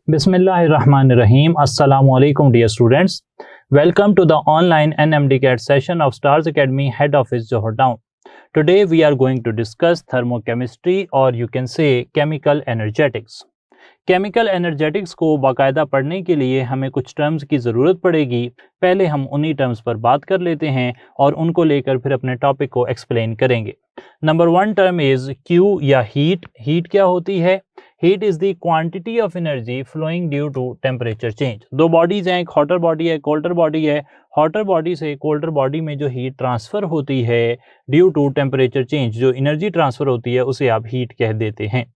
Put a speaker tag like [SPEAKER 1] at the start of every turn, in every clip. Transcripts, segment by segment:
[SPEAKER 1] Bismillahirrahmanirrahim. Assalamu alaikum dear students. Welcome to the online NMDCAT session of Stars Academy Head Office Johor Town. Today we are going to discuss thermochemistry or you can say chemical energetics. Chemical energetics को बाकायदा पढ़ने के लिए हमें कुछ terms की ज़रूरत पड़ेगी। पहले हम उन्हीं टर्म्स पर बात कर लेते हैं और उनको लेकर फिर अपने टॉपिक को एक्सप्लेन करेंगे। नंबर 1 टर्म इज़ क्यू या हीट। हीट क्या होती है? Heat is the quantity of energy flowing due to temperature change. दो बॉडीज़ हैं, एक हॉटर बॉडी है, कोल्डर बॉडी है। हॉटर बॉडी से कोल्डर बॉडी में जो हीट ट्रांसफ़र होती है ड्यू टू टेम्परेचर चेंज, जो एनर्जी ट्रांसफ़र होती है उसे आप हीट कह देते हैं।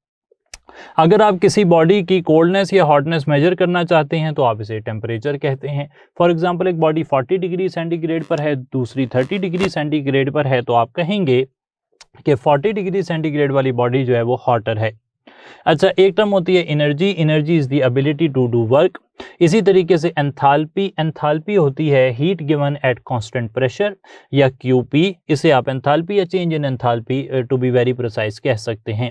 [SPEAKER 1] अगर आप किसी बॉडी की कोल्डनेस या हॉटनेस मेजर करना चाहते हैं तो आप इसे टेम्परेचर कहते हैं। फॉर एग्जांपल एक बॉडी 40 डिग्री सेंटीग्रेड पर है, दूसरी 30 डिग्री सेंटीग्रेड पर है, तो आप कहेंगे कि 40 डिग्री सेंटीग्रेड वाली बॉडी जो है वो हॉटर है। अच्छा, एक टर्म होती है energy. Energy is the ability to do work. इसी तरीके से एंथैल्पी। एंथैल्पी होती है heat given at constant pressure या क्यूपी। इसे आप एंथैल्पी या change in enthalpy to be very precise कह सकते हैं।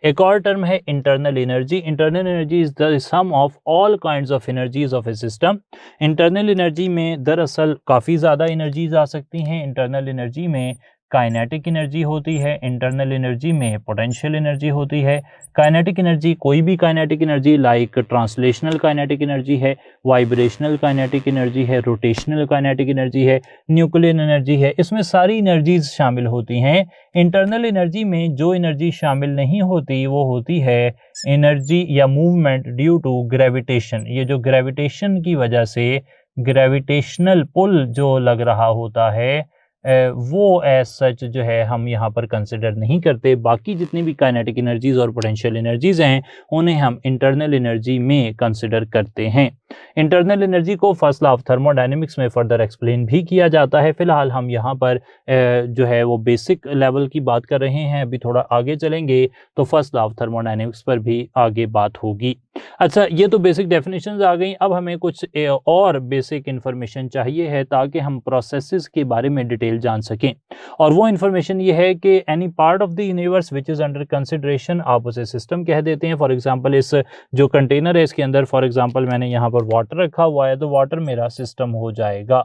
[SPEAKER 1] एक और टर्म है internal energy. Internal energy is the sum of all kinds of energies of a system. Internal energy में दरअसल काफ़ी ज़्यादा एनर्जीज आ सकती हैं। इंटरनल एनर्जी में काइनेटिक एनर्जी होती है, इंटरनल एनर्जी में पोटेंशियल एनर्जी होती है। काइनेटिक एनर्जी कोई भी kinetic energy like translational kinetic energy है, वाइब्रेशनल काइनेटिक एनर्जी है, रोटेशनल काइनेटिक एनर्जी है, न्यूक्लियर एनर्जी है, इसमें सारी एनर्जीज शामिल होती हैं। इंटरनल एनर्जी में जो एनर्जी शामिल नहीं होती वो होती है एनर्जी या मूवमेंट ड्यू टू ग्रेविटेशन। ये जो ग्रेविटेशन की वजह से ग्रेविटेशनल पुल जो लग रहा होता है वो एज सच जो है हम यहाँ पर कंसिडर नहीं करते। बाकी जितनी भी काइनेटिक एनर्जीज और पोटेंशियल एनर्जीज हैं उन्हें हम इंटरनल एनर्जी में कंसिडर करते हैं। इंटरनल एनर्जी को फर्स्ट लॉ ऑफ थर्मोडायनेमिक्स में फर्दर एक्सप्लेन भी किया जाता है। फिलहाल हम यहाँ पर जो है वो बेसिक लेवल की बात कर रहे हैं। अभी थोड़ा आगे चलेंगे तो फर्स्ट लॉ ऑफ थर्मोडायनेमिक्स पर भी आगे बात होगी। अच्छा, ये तो बेसिक डेफिनेशंस आ गई। अब हमें कुछ और बेसिक इन्फॉर्मेशन चाहिए है ताकि हम प्रोसेसेस के बारे में डिटेल जान सकें। और वो इन्फॉर्मेशन ये है कि any part of the universe which is under consideration आप उसे सिस्टम कह देते हैं। फॉर एग्जांपल इस जो कंटेनर है इसके अंदर फॉर एग्जांपल मैंने यहाँ पर वाटर रखा हुआ है तो वाटर मेरा सिस्टम हो जाएगा।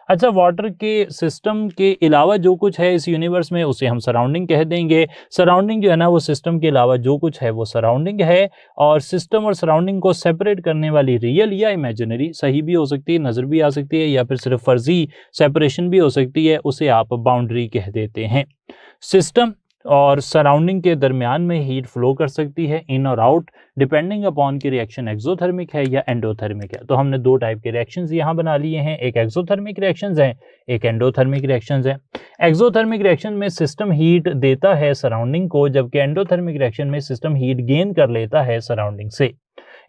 [SPEAKER 1] अच्छा, वाटर के सिस्टम के अलावा जो कुछ है इस यूनिवर्स में उसे हम सराउंडिंग कह देंगे। सराउंडिंग जो है ना वो सिस्टम के अलावा जो कुछ है वो सराउंडिंग है। और सिस्टम और सराउंडिंग को सेपरेट करने वाली रियल या इमेजिनरी, सही भी हो सकती है, नज़र भी आ सकती है, या फिर सिर्फ फर्जी सेपरेशन भी हो सकती है, उसे आप बाउंड्री कह देते हैं। सिस्टम और सराउंडिंग के दरमियान में हीट फ्लो कर सकती है इन और आउट डिपेंडिंग अपॉन की रिएक्शन एक्सोथर्मिक है या एंडोथर्मिक है। तो हमने दो टाइप के रिएक्शंस यहाँ बना लिए हैं, एक एक्सोथर्मिक रिएक्शंस हैं, एक एंडोथर्मिक रिएक्शंस हैं। एक्सोथर्मिक रिएक्शन में सिस्टम हीट देता है सराउंडिंग को, जबकि एंडोथर्मिक रिएक्शन में सिस्टम हीट गेन कर लेता है सराउंडिंग से।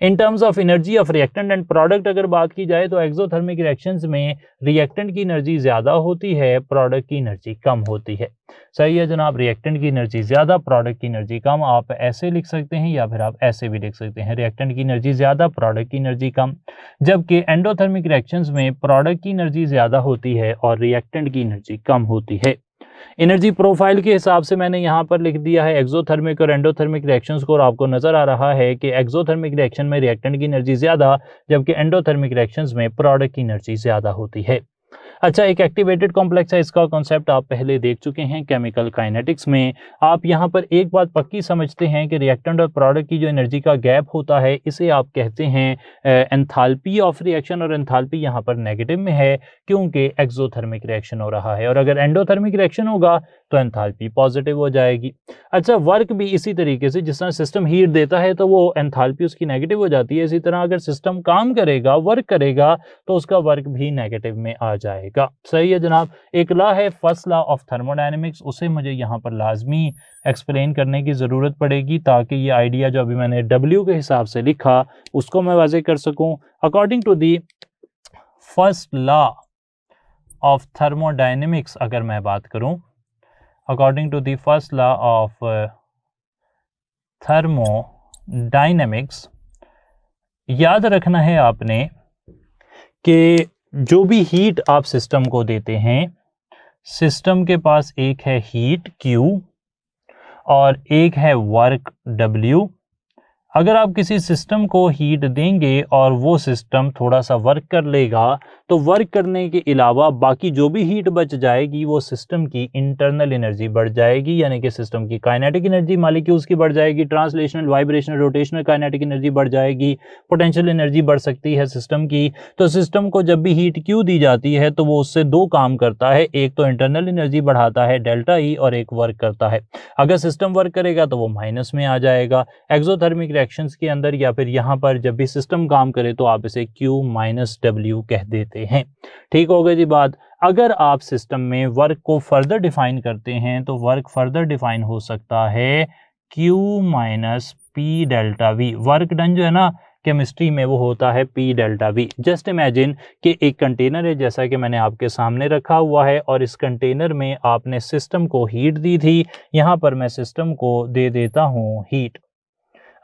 [SPEAKER 1] In terms of energy of reactant and product अगर बात की जाए तो एक्सोथर्मिक रिएक्शंस में रिएक्टेंट की एनर्जी ज़्यादा होती है, प्रोडक्ट की एनर्जी कम होती है। सही है जनाब, रिएक्टेंट की एनर्जी ज़्यादा, प्रोडक्ट की एनर्जी कम। आप ऐसे लिख सकते हैं या फिर आप ऐसे भी लिख सकते हैं, रिएक्टेंट की एनर्जी ज़्यादा, प्रोडक्ट की एनर्जी कम। जबकि एंडोथर्मिक रिएक्शंस में प्रोडक्ट की एनर्जी ज़्यादा होती है और रिएक्टेंट की एनर्जी कम होती है। एनर्जी प्रोफाइल के हिसाब से मैंने यहाँ पर लिख दिया है एक्सोथर्मिक और एंडोथर्मिक रिएक्शंस को, और आपको नजर आ रहा है कि एक्सोथर्मिक रिएक्शन में रिएक्टेंट की एनर्जी ज़्यादा, जबकि एंडोथर्मिक रिएक्शंस में प्रोडक्ट की एनर्जी ज़्यादा होती है। अच्छा, एक एक्टिवेटेड कॉम्प्लेक्स है, इसका कॉन्सेप्ट आप पहले देख चुके हैं केमिकल काइनेटिक्स में। आप यहाँ पर एक बात पक्की समझते हैं कि रिएक्टेंट और प्रोडक्ट की जो एनर्जी का गैप होता है इसे आप कहते हैं एंथैल्पी ऑफ रिएक्शन, और एंथैल्पी यहाँ पर नेगेटिव में है क्योंकि एक्सोथर्मिक रिएक्शन हो रहा है, और अगर एंडोथर्मिक रिएक्शन होगा तो एंथैल्पी पॉजिटिव हो जाएगी। अच्छा, वर्क भी इसी तरीके से, जिस तरह सिस्टम हीट देता है तो वो एंथैल्पी उसकी नेगेटिव हो जाती है, इसी तरह अगर सिस्टम काम करेगा, वर्क करेगा, तो उसका वर्क भी नेगेटिव में आ जाएगा। सही है जनाब। एक लॉ है फर्स्ट लॉ ऑफ थर्मोडायनेमिक्स, उसे मुझे यहाँ पर लाजमी एक्सप्लेन करने की ज़रूरत पड़ेगी ताकि ये आइडिया जो अभी मैंने W के हिसाब से लिखा उसको मैं वाज़ेह कर सकूँ। According to the first law of thermodynamics अगर मैं बात करूँ, according to the first law of thermodynamics, याद रखना है आपने कि जो भी हीट आप सिस्टम को देते हैं, सिस्टम के पास एक है हीट Q और एक है वर्क W। अगर आप किसी सिस्टम को हीट देंगे और वो सिस्टम थोड़ा सा वर्क कर लेगा तो वर्क करने के अलावा बाकी जो भी हीट बच जाएगी वो सिस्टम की इंटरनल एनर्जी बढ़ जाएगी, यानी कि सिस्टम की काइनेटिक एनर्जी मॉलिक्यूल्स की बढ़ जाएगी, translational, vibrational, rotational kinetic energy बढ़ जाएगी, पोटेंशियल एनर्जी बढ़ सकती है सिस्टम की। तो सिस्टम को जब भी हीट क्यों दी जाती है तो वो उससे दो काम करता है, एक तो इंटरनल एनर्जी बढ़ाता है डेल्टा ई और एक वर्क करता है। अगर सिस्टम वर्क करेगा तो वो माइनस में आ जाएगा। एक्सोथर्मिक रिएक्शंस के अंदर या फिर यहाँ पर जब भी सिस्टम काम करे तो आप इसे Q माइनस डब्ल्यू कह देते हैं। ठीक हो गई जी बात। अगर आप सिस्टम में वर्क को फर्दर डिफाइन करते हैं तो वर्क फर्दर डिफाइन हो सकता है Q minus P delta we. Work done जो है ना केमिस्ट्री में वो होता है P delta we. Just imagine कि एक कंटेनर है जैसा कि मैंने आपके सामने रखा हुआ है और इस कंटेनर में आपने सिस्टम को हीट दी थी। यहाँ पर मैं सिस्टम को दे देता हूँ हीट।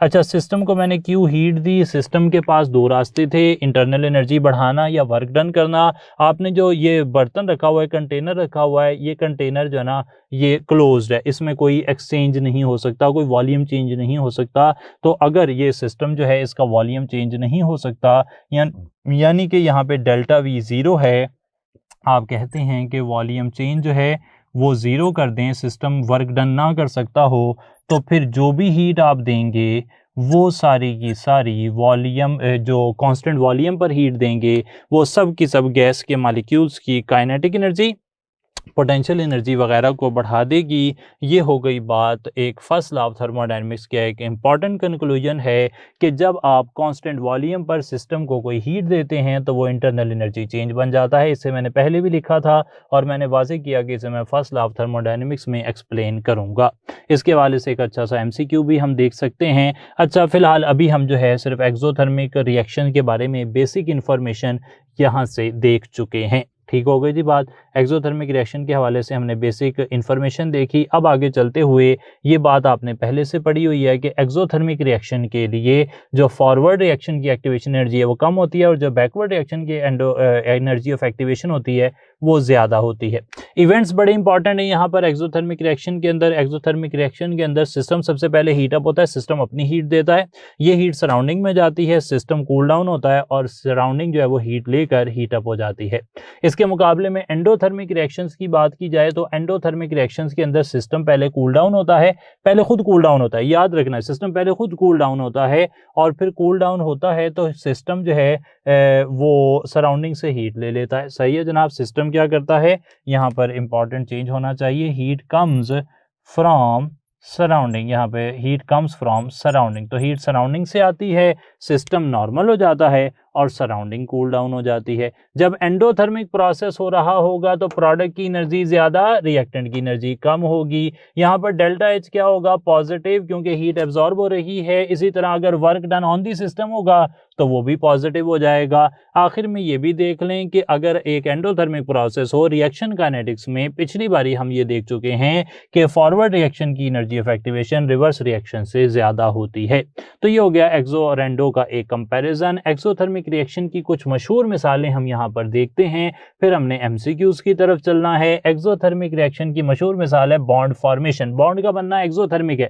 [SPEAKER 1] अच्छा, सिस्टम को मैंने क्यों हीट दी? सिस्टम के पास दो रास्ते थे, इंटरनल एनर्जी बढ़ाना या वर्क डन करना। आपने जो ये बर्तन रखा हुआ है, कंटेनर रखा हुआ है, ये कंटेनर जो है ना ये क्लोज्ड है, इसमें कोई एक्सचेंज नहीं हो सकता, कोई वॉल्यूम चेंज नहीं हो सकता। तो अगर ये सिस्टम जो है इसका वॉल्यूम चेंज नहीं हो सकता यानी कि यहाँ पे डेल्टा वी ज़ीरो है, आप कहते हैं कि वॉल्यूम चेंज जो है वो ज़ीरो कर दें, सिस्टम वर्क डन ना कर सकता हो, तो फिर जो भी हीट आप देंगे वो सारी की सारी वॉल्यूम जो कांस्टेंट वॉल्यूम पर हीट देंगे वो सब की सब गैस के मॉलिक्यूल्स की काइनेटिक एनर्जी, पोटेंशियल एनर्जी वगैरह को बढ़ा देगी। ये हो गई बात एक फर्स्ट लॉ ऑफ थर्मोडायनेमिक्स का एक इम्पॉर्टेंट कंक्लूजन है कि जब आप कांस्टेंट वॉल्यूम पर सिस्टम को कोई हीट देते हैं तो वो इंटरनल एनर्जी चेंज बन जाता है। इसे मैंने पहले भी लिखा था और मैंने वाज़ेह किया कि इसे मैं फर्स्ट लॉ ऑफ थर्मोडायनेमिक्स में एक्सप्लेन करूँगा। इसके हवाले से एक अच्छा सा MCQ भी हम देख सकते हैं। अच्छा, फिलहाल अभी हम जो है सिर्फ एक्सोथर्मिक रिएक्शन के बारे में बेसिक इन्फॉर्मेशन यहाँ से देख चुके हैं। ठीक हो गई जी बात। एक्सोथर्मिक रिएक्शन के हवाले से हमने बेसिक इन्फॉर्मेशन देखी। अब आगे चलते हुए ये बात आपने पहले से पढ़ी हुई है कि एक्सोथर्मिक रिएक्शन के लिए जो फॉरवर्ड रिएक्शन की एक्टिवेशन एनर्जी है वो कम होती है और जो बैकवर्ड रिएक्शन की एनर्जी ऑफ एक्टिवेशन होती है वो ज़्यादा होती है। इवेंट्स बड़े इंपॉर्टेंट है यहाँ पर एक्सोथर्मिक रिएक्शन के अंदर। एक्सोथर्मिक रिएक्शन के अंदर सिस्टम सबसे पहले हीट अप होता है, सिस्टम अपनी हीट देता है, ये हीट सराउंडिंग में जाती है, सिस्टम कूल डाउन होता है और सराउंडिंग जो है वो हीट लेकर हीट अप हो जाती है। इसके मुकाबले में एंडोथर्मिक रिएक्शंस की बात की जाए तो एंडोथर्मिक रिएक्शंस के अंदर सिस्टम पहले कूल डाउन होता है, पहले खुद कूल डाउन होता है, याद रखना है सिस्टम पहले खुद कूल डाउन होता है और फिर कूल डाउन होता है तो सिस्टम जो है वो सराउंडिंग से हीट ले लेता है। सही है जनाब। सिस्टम क्या करता है, यहाँ पर इंपॉर्टेंट चेंज होना चाहिए, हीट कम्स फ्रॉम सराउंडिंग, यहाँ पे हीट कम्स फ्रॉम सराउंडिंग, तो हीट सराउंडिंग से आती है, सिस्टम नॉर्मल हो जाता है और सराउंडिंग कूल डाउन हो जाती है। जब एंडोथर्मिक प्रोसेस हो रहा होगा तो प्रोडक्ट की एनर्जी ज़्यादा, रिएक्टेंट की एनर्जी कम होगी। यहाँ पर डेल्टा एच क्या होगा, पॉजिटिव, क्योंकि हीट एब्जॉर्ब हो रही है। इसी तरह अगर work done on the system होगा तो वो भी पॉजिटिव हो जाएगा। आखिर में ये भी देख लें कि अगर एक एंडोथर्मिक प्रोसेस हो, रिएक्शन काइनेटिक्स में पिछली बारी हम ये देख चुके हैं कि फॉरवर्ड रिएक्शन की energy of activation reverse reaction से ज़्यादा होती है। तो ये हो गया एक्सो और एंडो का एक कंपैरिजन। एक्सोथर्मिक रिएक्शन की कुछ मशहूर मिसालें हम यहाँ पर देखते हैं, फिर हमने MCQs की तरफ चलना है। एक्सोथर्मिक रिएक्शन की मशहूर मिसाल है बॉन्ड फॉर्मेशन, बॉन्ड का बनना एक्सोथर्मिक है।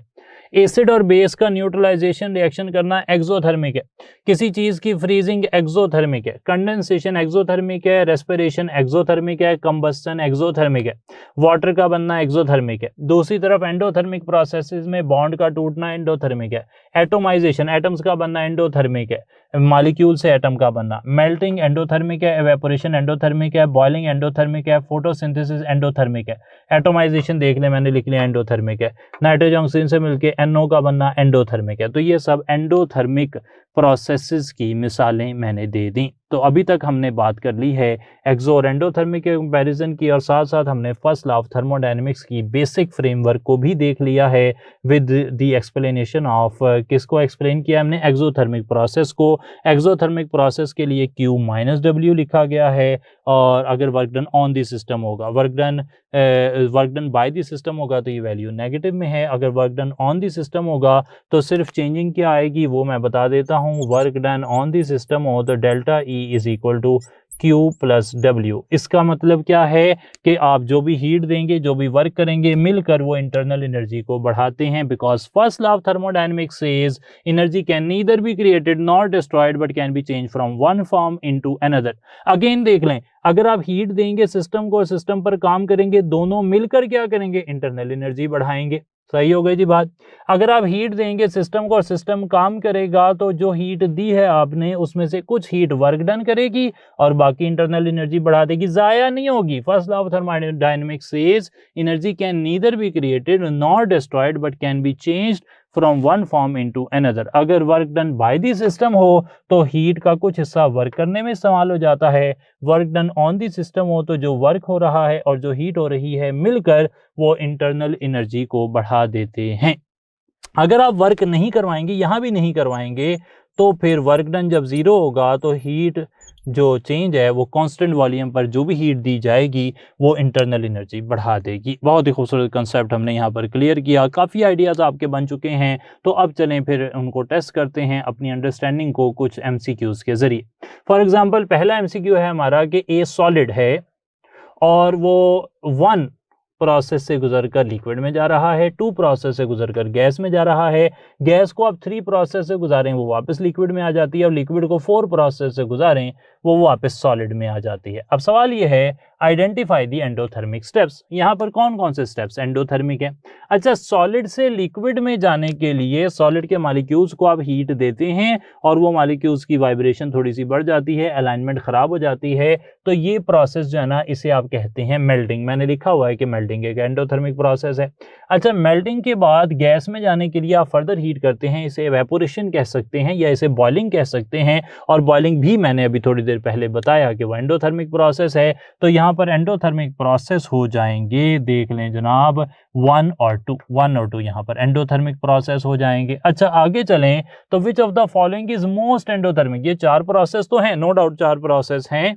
[SPEAKER 1] एसिड और बेस का न्यूट्रलाइजेशन रिएक्शन करना एक्सोथर्मिक है। किसी चीज की फ्रीजिंग एक्सोथर्मिक है। कंडेंसेशन एक्सोथर्मिक है। रेस्पिरेशन एक्सोथर्मिक है। कंबस्टन एक्सोथर्मिक है। वाटर का बनना एक्सोथर्मिक है। दूसरी तरफ एंडोथर्मिक प्रोसेसेस में बॉन्ड का टूटना एंडोथर्मिक है। एटोमाइजेशन, एटम्स का बनना एंडोथर्मिक है, मॉलिक्यूल से एटम का बनना। मेल्टिंग एंडोथर्मिक है। एवेपोरेशन एंडोथर्मिक है। बॉइलिंग एंडोथर्मिक है। फोटोसिंथेसिस एंडोथर्मिक है। एटोमाइजेशन देख ले, मैंने लिख लिया एंडोथर्मिक है। नाइट्रोजन ऑक्सीजन से मिलकर NO का बनना एंडोथर्मिक है। तो ये सब एंडोथर्मिक प्रोसेसेस की मिसालें मैंने दे दी। तो अभी तक हमने बात कर ली है एक्सो और एंडोथर्मिक के कंपैरिजन की और साथ साथ हमने फर्स्ट लॉ ऑफ थर्मोडायनेमिक्स की बेसिक फ्रेमवर्क को भी देख लिया है विद द एक्सप्लेनेशन ऑफ, किसको एक्सप्लेन किया हमने, एक्सोथर्मिक प्रोसेस को। एक्सोथर्मिक प्रोसेस के लिए Q माइनस W लिखा गया है और अगर work done on the system होगा, work done by the system होगा तो ये वैल्यू नेगेटिव में है। अगर work done on the system होगा तो सिर्फ चेंजिंग क्या आएगी वो मैं बता देता हूँ। Work done on the system हो तो delta E is equal to Q plus W। इसका मतलब क्या है कि आप जो भी हीट देंगे, जो भी वर्क करेंगे, मिलकर वो इंटरनल एनर्जी को बढ़ाते हैं। Because first law of thermodynamics says energy can neither be created nor destroyed but can B change from one form into another. Again देख लें, अगर आप हीट देंगे सिस्टम को, सिस्टम पर काम करेंगे, दोनों मिलकर क्या करेंगे, इंटरनल एनर्जी बढ़ाएंगे। सही हो गई जी बात। अगर आप हीट देंगे सिस्टम को और सिस्टम काम करेगा, तो जो हीट दी है आपने उसमें से कुछ हीट वर्क डन करेगी और बाकी इंटरनल एनर्जी बढ़ा देगी, जाया नहीं होगी। First law of thermodynamics says energy can neither be created nor destroyed but can be changed from one form into another. अगर work done by the system हो तो हीट का कुछ हिस्सा वर्क करने में इस्तेमाल हो जाता है, work done on the system हो तो जो वर्क हो रहा है और जो हीट हो रही है मिलकर वो इंटरनल एनर्जी को बढ़ा देते हैं। अगर आप वर्क नहीं करवाएंगे, यहां भी नहीं करवाएंगे, तो फिर वर्क डन जब जीरो होगा तो हीट जो चेंज है वो कांस्टेंट वॉल्यूम पर जो भी हीट दी जाएगी वो इंटरनल एनर्जी बढ़ा देगी। बहुत ही खूबसूरत कंसेप्ट हमने यहाँ पर क्लियर किया, काफ़ी आइडियाज़ आपके बन चुके हैं। तो अब चलें फिर उनको टेस्ट करते हैं अपनी अंडरस्टैंडिंग को कुछ एमसीक्यूज़ के ज़रिए। फॉर एग्जांपल पहला एमसीक्यू है हमारा कि ए सॉलिड है और वो 1 प्रोसेस से गुजरकर लिक्विड में जा रहा है, 2 प्रोसेस से गुजरकर गैस में जा रहा है, गैस को आप 3 प्रोसेस से गुजारें वो वापस लिक्विड में आ जाती है और लिक्विड को 4 प्रोसेस से गुजारें वो वापस सॉलिड में आ जाती है। अब सवाल ये है आइडेंटिफाई दी एंडोथर्मिक स्टेप्स। यहाँ पर कौन कौन से स्टेप्स एंडोथर्मिक है? अच्छा, सॉलिड से लिक्विड में जाने के लिए सॉलिड के मॉलिक्यूल्स को आप हीट देते हैं और वो मॉलिक्यूल्स की वाइब्रेशन थोड़ी सी बढ़ जाती है, अलाइनमेंट खराब हो जाती है, तो ये प्रोसेस जो है ना इसे आप कहते हैं मेल्टिंग। मैंने लिखा हुआ है कि मेल्टिंग एक एंडोथर्मिक प्रोसेस है। अच्छा, मेल्टिंग के बाद गैस में जाने के लिए आप फर्दर हीट करते हैं, इसे एवेपोरेशन कह सकते हैं या इसे बॉइलिंग कह सकते हैं, और बॉइलिंग भी मैंने अभी थोड़ी देर पहले बताया कि वो एंडोथर्मिक प्रोसेस है। तो यहाँ पर एंडोथर्मिक प्रोसेस हो जाएंगे, देख लें जनाब 1 और 2 यहाँ पर एंडोथर्मिक प्रोसेस हो जाएंगे। अच्छा आगे चलें तो which of the following is most endothermic. ये 4 प्रोसेस तो हैं, नो डाउट 4 प्रोसेस हैं,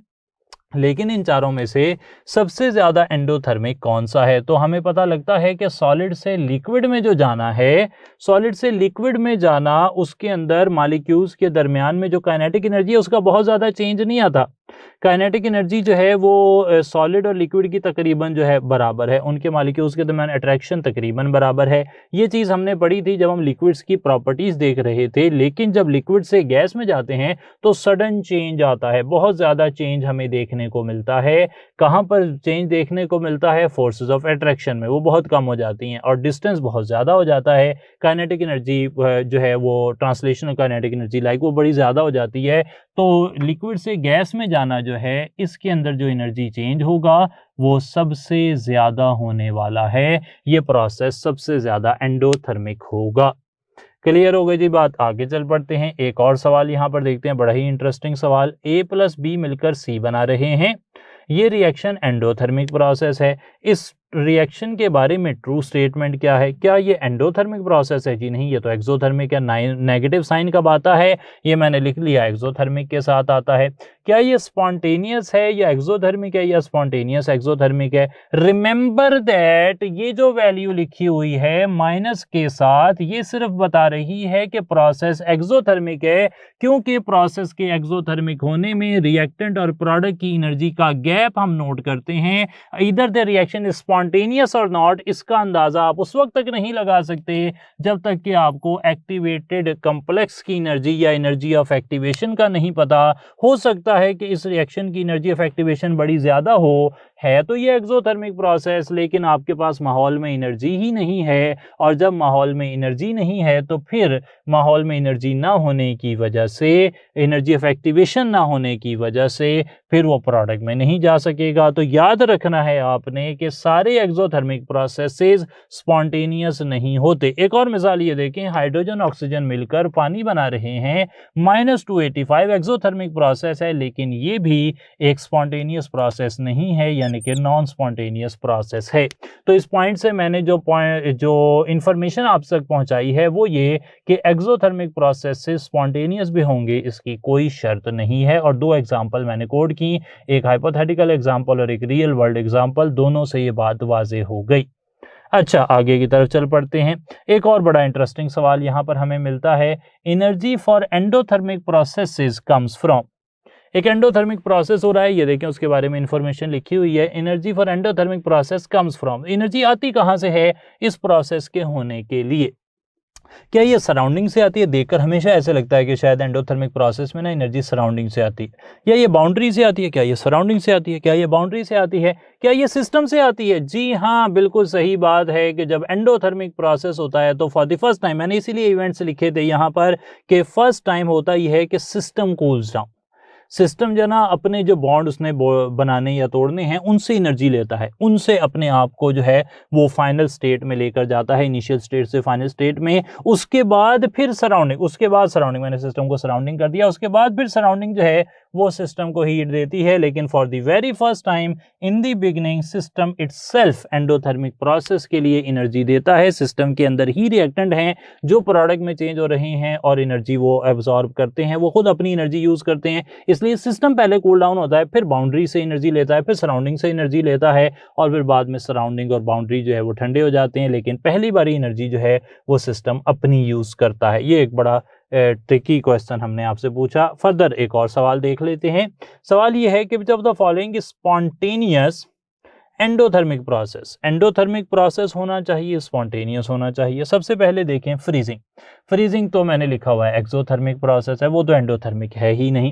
[SPEAKER 1] लेकिन इन चारों में से सबसे ज़्यादा एंडोथर्मिक कौन सा है? तो हमें पता लगता है कि सॉलिड से लिक्विड में जो जाना है, सॉलिड से लिक्विड में जाना, उसके अंदर मॉलिक्यूल्स के दरमियान में जो काइनेटिक एनर्जी है उसका बहुत ज़्यादा चेंज नहीं आता। काइनेटिक एनर्जी जो है वो सॉलिड और लिक्विड की तकरीबन जो है बराबर है, उनके मॉलिक्यूल्स के दरमियान अट्रैक्शन तकरीबन बराबर है। ये चीज़ हमने पढ़ी थी जब हम लिक्विड्स की प्रॉपर्टीज़ देख रहे थे। लेकिन जब लिक्विड से गैस में जाते हैं तो सडन चेंज आता है, बहुत ज़्यादा चेंज हमें देखने को मिलता है। कहाँ पर चेंज देखने को मिलता है? फोर्सेस ऑफ अट्रैक्शन में, वो बहुत कम हो जाती हैं और डिस्टेंस बहुत ज़्यादा हो जाता है। काइनेटिक एनर्जी जो है वो ट्रांसलेशनल काइनेटिक एनर्जी वो बड़ी ज़्यादा हो जाती है। तो लिक्विड से गैस में जाना जो है इसके अंदर जो एनर्जी चेंज होगा वो सबसे ज़्यादा होने वाला है, ये प्रोसेस सबसे ज़्यादा एंडोथर्मिक होगा। क्लियर हो गई जी बात। आगे चल पड़ते हैं, एक और सवाल यहाँ पर देखते हैं, बड़ा ही इंटरेस्टिंग सवाल। A + B मिलकर C बना रहे हैं, ये रिएक्शन एंडोथर्मिक प्रोसेस है। इस रिएक्शन के बारे में ट्रू स्टेटमेंट क्या है? क्या ये एंडोथर्मिक प्रोसेस है? जी नहीं, ये तो एक्सोथर्मिक है। नेगेटिव साइन कब आता है? ये मैंने लिख लिया, एक्सोथर्मिक के साथ आता है। क्या ये स्पॉन्टेनियस है या एक्सोथर्मिक है या स्पॉन्टेनियस एक्सोथर्मिक है? रिमेंबर दैट ये जो वैल्यू लिखी हुई है माइनस के साथ, ये सिर्फ बता रही है कि प्रोसेस एक्सोथर्मिक है, क्योंकि प्रोसेस के एक्सोथर्मिक होने में रिएक्टेंट और प्रोडक्ट की एनर्जी का गैप हम नोट करते हैं। इधर द रिएक्शन इज स्पॉन्टेनियस और नॉट, इसका अंदाजा आप उस वक्त तक नहीं लगा सकते जब तक कि आपको एक्टिवेटेड कॉम्प्लेक्स की एनर्जी या एनर्जी ऑफ एक्टिवेशन का नहीं पता। हो सकता है कि इस रिएक्शन की एनर्जी ऑफ एक्टिवेशन बड़ी ज़्यादा हो, है तो ये एक्सोथर्मिक प्रोसेस, लेकिन आपके पास माहौल में एनर्जी ही नहीं है, और जब माहौल में एनर्जी नहीं है तो फिर माहौल में एनर्जी ना होने की वजह से, एनर्जी ऑफ एक्टिवेशन ना होने की वजह से फिर वो प्रोडक्ट में नहीं जा सकेगा। तो याद रखना है आपने कि सारे एक्सोथर्मिक प्रोसेसेस स्पॉन्टेनियस नहीं होते। एक और मिसाल ये देखें, हाइड्रोजन ऑक्सीजन मिलकर पानी बना रहे हैं, -285 एक्सोथर्मिक प्रोसेस है, लेकिन ये भी एक स्पॉन्टेनियस प्रोसेस नहीं है, यानी कि नॉन स्पॉन्टेनियस प्रोसेस है। तो इस पॉइंट से मैंने जो इंफॉर्मेशन आप तक पहुंचाई है वो ये कि एक्सोथर्मिक प्रोसेस से स्पॉन्टेनियस भी होंगे, इसकी कोई शर्त नहीं है। और 2 एग्जांपल मैंने कोड की, एक हाइपोथेटिकल एग्जांपल और एक रियल वर्ल्ड एग्जांपल, दोनों से ये बात वाज़ेह हो गई। अच्छा आगे की तरफ चल पड़ते हैं, एक और बड़ा इंटरेस्टिंग सवाल यहाँ पर हमें मिलता है, energy for endothermic processes comes from. एक एंडोथर्मिक प्रोसेस हो रहा है, ये देखें उसके बारे में इंफॉर्मेशन लिखी हुई है। Energy for endothermic process comes from, energy आती कहाँ से है इस प्रोसेस के होने के लिए? क्या ये सराउंडिंग से आती है? देखकर हमेशा ऐसे लगता है कि शायद एंडोथर्मिक प्रोसेस में ना एनर्जी सराउंडिंग से आती है, या ये बाउंड्री से आती है? क्या ये सराउंडिंग से आती है? क्या ये बाउंड्री से आती है? क्या ये सिस्टम से आती है? जी हाँ, बिल्कुल सही बात है कि जब एंडोथर्मिक प्रोसेस होता है तो फॉर द फर्स्ट टाइम, मैंने इसीलिए इवेंट्स लिखे थे यहाँ पर कि फर्स्ट टाइम होता यह है कि सिस्टम कूल्स डाउन। सिस्टम जो ना अपने जो बॉन्ड उसने बनाने या तोड़ने हैं उनसे एनर्जी लेता है, उनसे अपने आप को जो है वो फाइनल स्टेट में लेकर जाता है, इनिशियल स्टेट से फाइनल स्टेट में। उसके बाद फिर सराउंडिंग मैंने सिस्टम को सराउंडिंग कर दिया, उसके बाद फिर सराउंडिंग जो है वो सिस्टम को हीट देती है। लेकिन for the very first time in the beginning system itself endothermic process के लिए एनर्जी देता है। सिस्टम के अंदर ही रिएक्टेंट हैं जो प्रोडक्ट में चेंज हो रहे हैं और एनर्जी वो एब्जॉर्ब करते हैं, वो खुद अपनी एनर्जी यूज करते हैं। इसलिए सिस्टम पहले कूल डाउन होता है, फिर बाउंड्री से एनर्जी लेता है, फिर सराउंडिंग से एनर्जी लेता है और फिर बाद में सराउंडिंग और बाउंड्री जो है वो ठंडे हो जाते हैं। लेकिन पहली बारी एनर्जी जो है वो सिस्टम अपनी यूज करता है। ये एक बड़ा ट्रिकी क्वेश्चन हमने आपसे पूछा। फर्दर एक और सवाल देख लेते हैं। सवाल ये है कि which of the following spontaneous endothermic process, endothermic process होना चाहिए, स्पॉन्टेनियस होना चाहिए? सबसे पहले देखें फ्रीजिंग। फ्रीजिंग तो मैंने लिखा हुआ है एक्सोथर्मिक प्रोसेस है, वो तो एंडोथर्मिक है ही नहीं।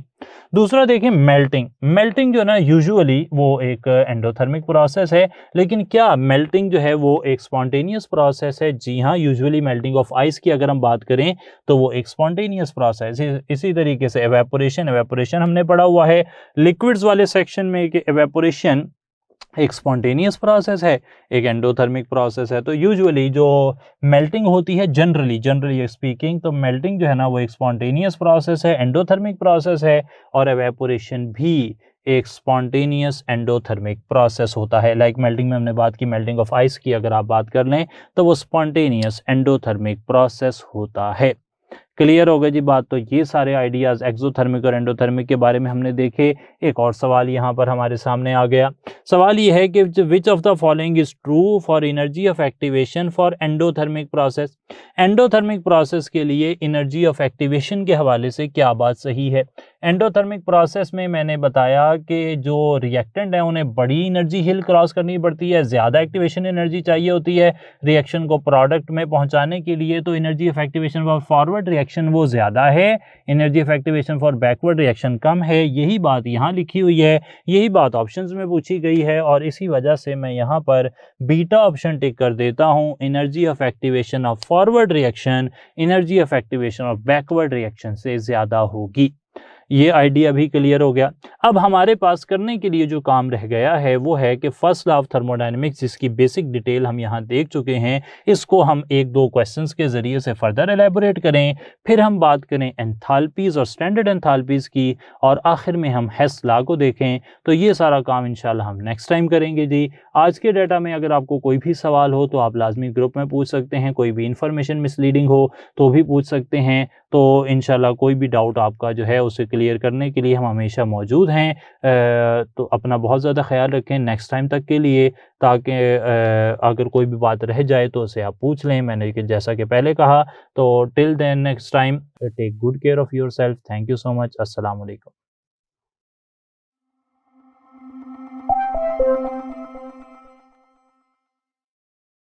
[SPEAKER 1] दूसरा देखें मेल्टिंग। मेल्टिंग जो ना यूजुअली वो एक एंडोथर्मिक प्रोसेस है, लेकिन क्या मेल्टिंग जो है वो एक स्पॉन्टेनियस प्रोसेस है? जी हाँ, यूजुअली मेल्टिंग ऑफ आइस की अगर हम बात करें तो वो एक स्पॉन्टेनियस प्रोसेस है। इसी तरीके से एवेपोरेशन हमने पढ़ा हुआ है लिक्विड्स वाले सेक्शन में कि एवेपोरेशन एक स्पॉन्टेनियस प्रोसेस है, एक एंडोथर्मिक प्रोसेस है। तो यूजुअली जो मेल्टिंग होती है जनरली स्पीकिंग, तो मेल्टिंग जो है ना वो एक स्पॉन्टेनियस प्रोसेस है, एंडोथर्मिक प्रोसेस है। और एवेपोरेशन भी एक स्पॉन्टेनियस एंडोथर्मिक प्रोसेस होता है। लाइक मेल्टिंग में हमने बात की, मेल्टिंग ऑफ आइस की अगर आप बात कर लें तो वो स्पॉन्टेनियस एंडोथर्मिक प्रोसेस होता है। क्लियर हो गई जी बात? तो ये सारे आइडियाज एक्सोथर्मिक और एंडोथर्मिक के बारे में हमने देखे। एक और सवाल यहाँ पर हमारे सामने आ गया। सवाल ये है कि which of the following is true for energy of activation for endothermic process? Endothermic process के लिए एनर्जी ऑफ एक्टिवेशन के हवाले से क्या बात सही है? एंडोथर्मिक प्रोसेस में मैंने बताया कि जो रिएक्टेंट है उन्हें बड़ी एनर्जी हिल क्रॉस करनी पड़ती है, ज़्यादा एक्टिवेशन एनर्जी चाहिए होती है रिएक्शन को प्रोडक्ट में पहुंचाने के लिए। तो energy of activation for forward reaction वो ज़्यादा है, energy of activation for backward reaction कम है। यही बात यहाँ लिखी हुई है, यही बात ऑप्शंस में पूछी गई है और इसी वजह से मैं यहाँ पर बीटा ऑप्शन टिक कर देता हूँ। Energy of activation of forward reaction energy of activation of backward reaction से ज़्यादा होगी। ये आइडिया भी क्लियर हो गया। अब हमारे पास करने के लिए जो काम रह गया है वो है कि फर्स्ट लॉ ऑफ थर्मोडायनेमिक्स, जिसकी बेसिक डिटेल हम यहाँ देख चुके हैं, इसको हम एक दो क्वेश्चंस के ज़रिए से फर्दर एलेबोरेट करें। फिर हम बात करें एंथैल्पीज़ और स्टैंडर्ड एंथैल्पीज़ की, और आखिर में हम हेस लॉ को देखें। तो ये सारा काम इंशाल्लाह हम नेक्स्ट टाइम करेंगे जी। आज के डाटा में अगर आपको कोई भी सवाल हो तो आप लाजमी ग्रुप में पूछ सकते हैं, कोई भी इंफॉर्मेशन मिसलीडिंग हो तो भी पूछ सकते हैं। तो इंशाल्लाह कोई भी डाउट आपका जो है उसे क्लियर करने के लिए हम हमेशा मौजूद हैं। तो अपना बहुत ज़्यादा ख्याल रखें नेक्स्ट टाइम तक के लिए, ताकि अगर कोई भी बात रह जाए तो उसे आप पूछ लें। मैंने जैसा कि पहले कहा, तो till then next time take good care of yourself. Thank you so much. अस्सलाम वालेकुम।